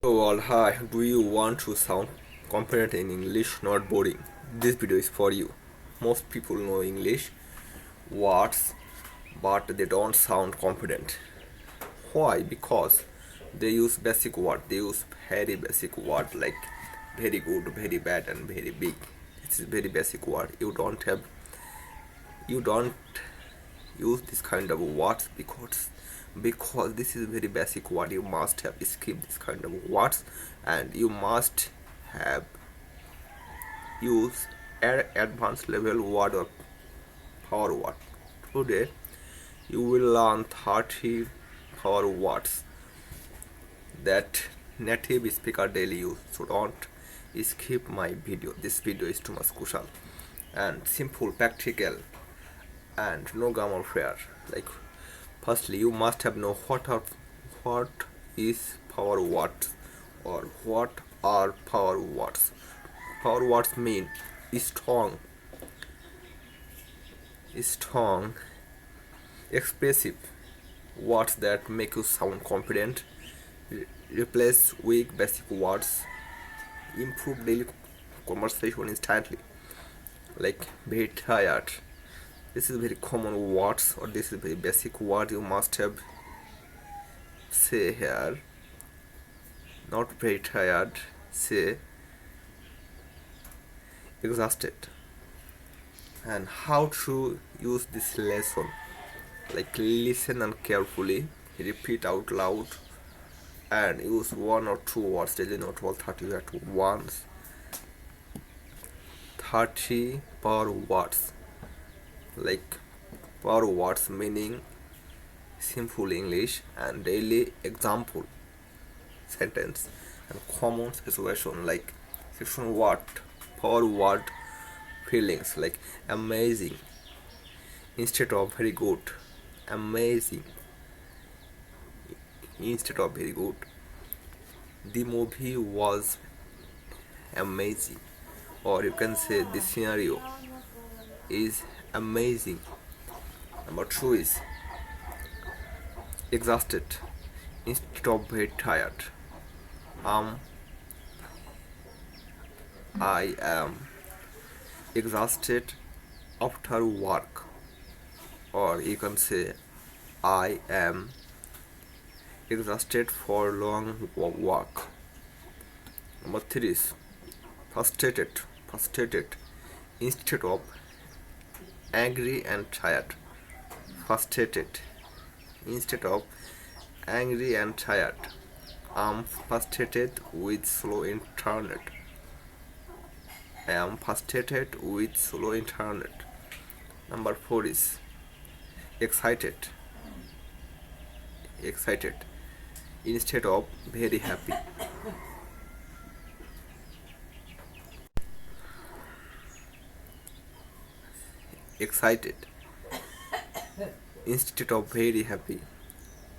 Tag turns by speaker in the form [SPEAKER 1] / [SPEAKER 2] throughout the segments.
[SPEAKER 1] So all hi, do you want to sound confident in English, not boring? This video is for you. Most people know English words, but they don't sound confident. Why? Because they use basic word. They use very basic word like very good, very bad, and very big. This is very basic word. You don't use this kind of words because this is very basic word. You must have skipped this kind of words, and you must have used advanced level word or power word. Today you will learn 30 power words that native speaker daily use. So don't skip my video. This video is too much crucial and simple, practical, and no grammar fair. Like, firstly, you must have know what is power words or what are power words. Power words mean strong, strong, expressive words that make you sound confident. Replace weak basic words. Improve daily conversation instantly. Like very tired. This is very common words, or this is very basic word you must have say here. Not very tired, say exhausted. And how to use this lesson, like listen and carefully, repeat out loud, and use one or two words daily, not all 30 at once. 30 power words, like power words meaning simple English and daily example sentence and common situation. Like section word, power word feelings, like amazing instead of very good, amazing instead of very good. The movie was amazing, or you can say the scenario is amazing. Number two is exhausted instead of very tired. um I am exhausted after work, or you can say I am exhausted for long work. Number three is frustrated instead of angry and tired. Frustrated instead of angry and tired. I'm frustrated with slow internet. I am frustrated with slow internet. Number four is excited instead of very happy. Excited instead of very happy.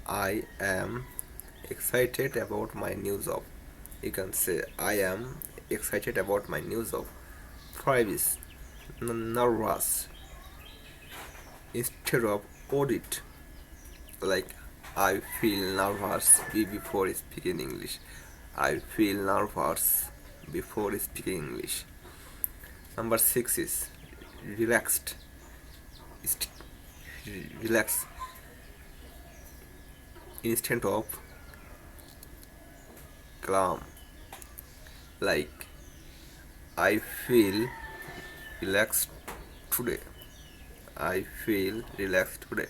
[SPEAKER 1] I am excited about my new job. You can say I am excited about my new job. Five is nervous instead of audit. Like I feel nervous before speaking English. I feel nervous before speaking English. Number six is relaxed. Relax instead of calm. Like I feel relaxed today. I feel relaxed today.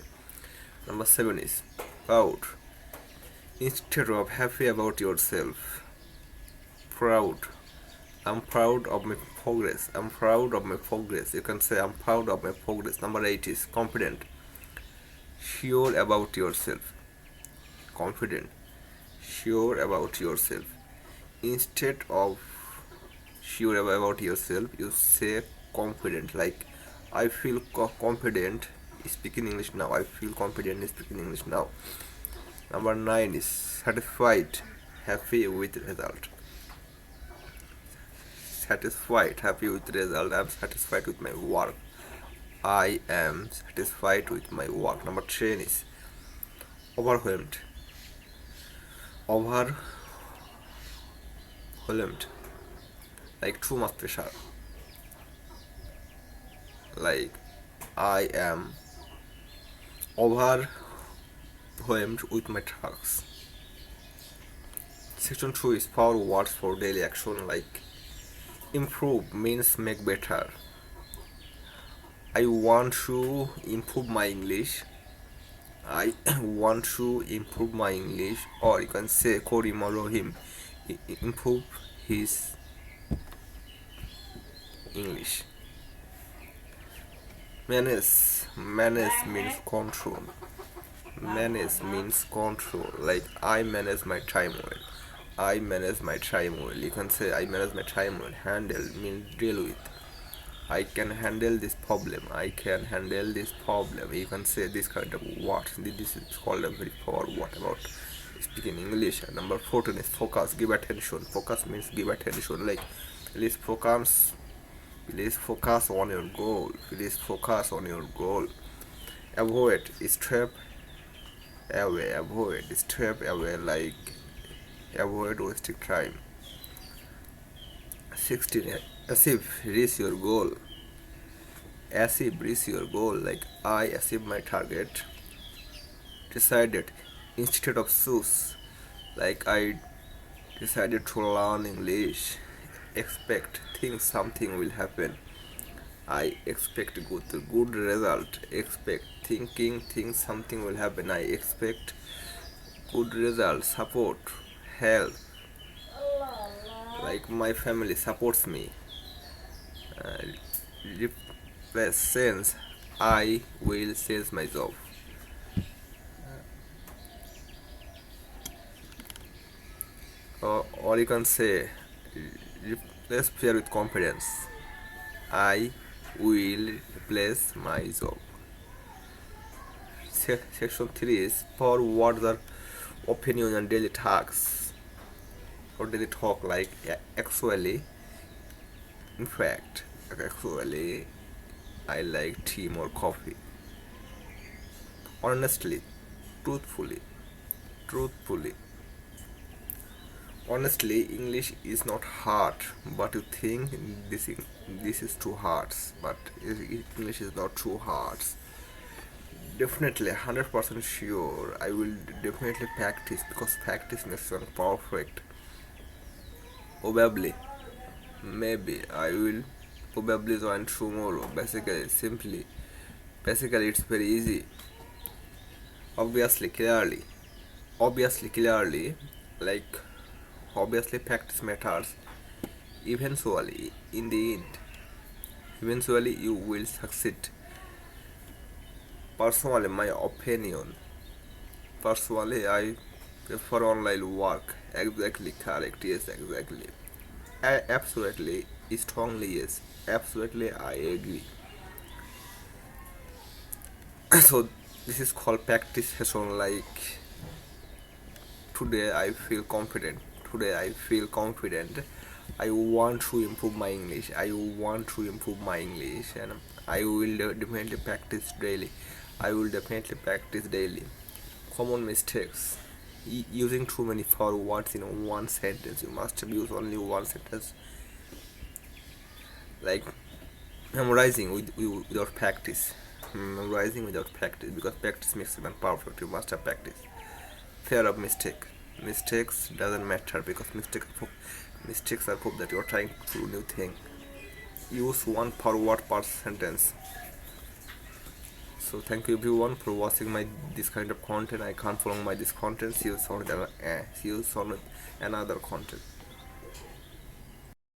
[SPEAKER 1] Number seven is proud instead of happy about yourself. Proud. I'm proud of my progress. I'm proud of my progress. You can say I'm proud of my progress. Number eight is confident. Sure about yourself. Confident. Sure about yourself. Instead of sure about yourself, you say confident. Like I feel confident speaking English now. I feel confident speaking English now. Number nine is satisfied, happy with result. Satisfied, happy with result. I'm satisfied with my work. I am satisfied with my work. Number 10 is overwhelmed. Overwhelmed overwhelmed, like too much pressure, like I am overwhelmed with my tasks. Section 2 is power words for daily action, like improve means make better. I want to improve my English. I want to improve my English, or you can say Karim or Rohim improve his English. Manage means control. Manage means control. Like I manage my time well. I manage my time well. You can say I manage my time well. Handle means deal with. I can handle this problem. I can handle this problem. You can say this kind of what. This is called a very power what about speaking English. And number 14 is focus. Give attention. Focus means give attention. Like please focus. Please focus on your goal. Please focus on your goal. Avoid step away. Avoid step away. Like avoid wasting time. 16. Achieve reach your goal. Achieve reach your goal. Like I achieve my target. Decided instead of choose. Like I decided to learn English. Expect think something will happen. I expect good result. Expect thinking think something will happen. I expect good result. Support help. Like my family supports me. Replace sense I will change my job. Or you can say replace fear with confidence. I will replace my job. Section 3 is for words or opinion and daily tasks or daily talk, like actually, in fact, actually, I like tea more coffee. Honestly, truthfully, truthfully. Honestly, English is not hard, but you think this is too hard, but English is not too hard. Definitely, 100% sure. I will definitely practice because practice makes one perfect. Probably, maybe I will probably join tomorrow. Basically, it's very easy. Obviously, clearly, like obviously, practice matters. Eventually, in the end, eventually you will succeed. Personally, my opinion. Personally, I prefer online work. Exactly correct. Yes, exactly. Absolutely, strongly yes. Absolutely, I agree. So this is called practice session. Like today, I feel confident. Today, I feel confident. I want to improve my English. I want to improve my English, and I will definitely practice daily. I will definitely practice daily. Common mistakes. Using too many for words in one sentence. You must use only one sentence. Like memorizing without practice. Memorizing without practice, because practice makes man perfect. You must have practice. Fear of mistake. Mistakes doesn't matter because mistakes are proof that you are trying to do new thing. Use one per word per sentence. So thank you everyone for watching my this kind of content. I can't follow my this content. See you soon with another content.